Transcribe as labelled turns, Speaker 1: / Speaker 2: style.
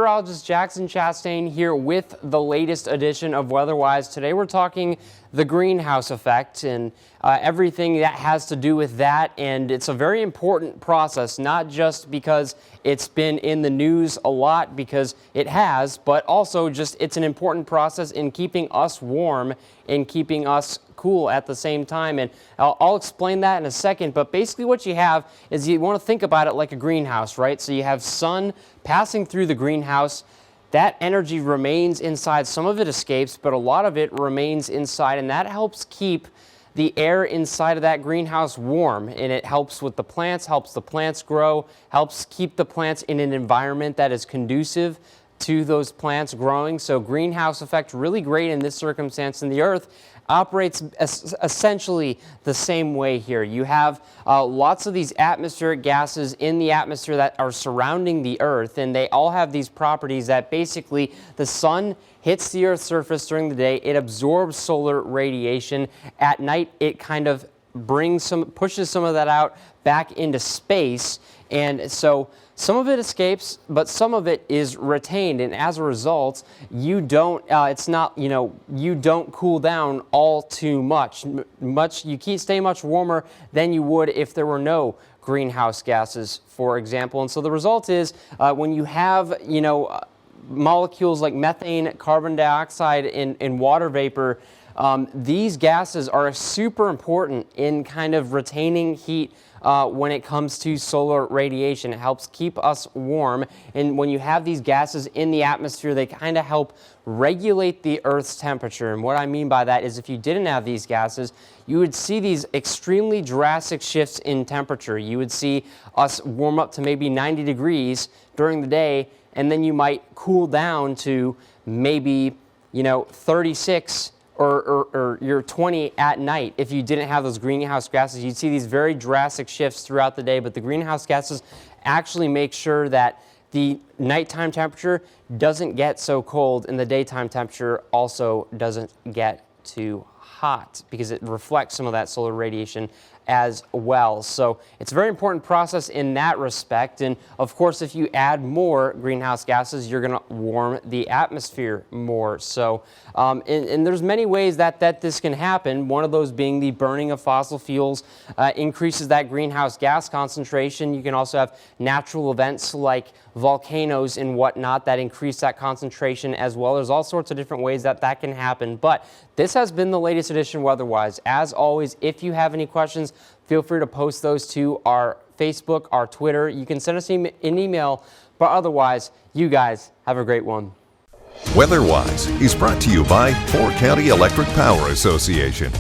Speaker 1: Meteorologist Jackson Chastain here with the latest edition of WeatherWise. Today we're talking the greenhouse effect and everything that has to do with that, and it's a very important process, not just because it's been in the news a lot, because it has, but also just it's an important process in keeping us warm and keeping us cool at the same time. And I'll explain that in a second, but basically what you have is you want to think about it like a greenhouse, right? So you have sun passing through the greenhouse. That energy remains inside. Some of it escapes, but a lot of it remains inside, and that helps keep the air inside of that greenhouse warm, and it helps with the plants, helps the plants grow, helps keep the plants in an environment that is conducive to those plants growing. So greenhouse effect, really great in this circumstance, and the Earth operates essentially the same way here. You have lots of these atmospheric gases in the atmosphere that are surrounding the Earth, and they all have these properties that basically the sun hits the Earth's surface during the day, it absorbs solar radiation. At night, it kind of pushes some of that out back into space, and so some of it escapes, but some of it is retained, and as a result, you don't cool down all too much. You stay much warmer than you would if there were no greenhouse gases, for example. And so the result is when you have molecules like methane, carbon dioxide, and water vapor, these gases are super important in kind of retaining heat when it comes to solar radiation. It helps keep us warm, and when you have these gases in the atmosphere, they kind of help regulate the Earth's temperature. And what I mean by that is if you didn't have these gases, you would see these extremely drastic shifts in temperature. You would see us warm up to maybe 90 degrees during the day, and then you might cool down to maybe 36 or you're 20 at night. If you didn't have those greenhouse gases, you'd see these very drastic shifts throughout the day, but the greenhouse gases actually make sure that the nighttime temperature doesn't get so cold and the daytime temperature also doesn't get too hot, because it reflects some of that solar radiation as well. So it's a very important process in that respect. And of course, if you add more greenhouse gases, you're going to warm the atmosphere more. So and there's many ways that this can happen. One of those being the burning of fossil fuels increases that greenhouse gas concentration. You can also have natural events like volcanoes and whatnot that increase that concentration as well. There's all sorts of different ways that can happen. But this has been the latest edition of WeatherWise. As always, if you have any questions, feel free to post those to our Facebook, our Twitter. You can send us an email, but otherwise, you guys have a great one.
Speaker 2: WeatherWise is brought to you by Four County Electric Power Association.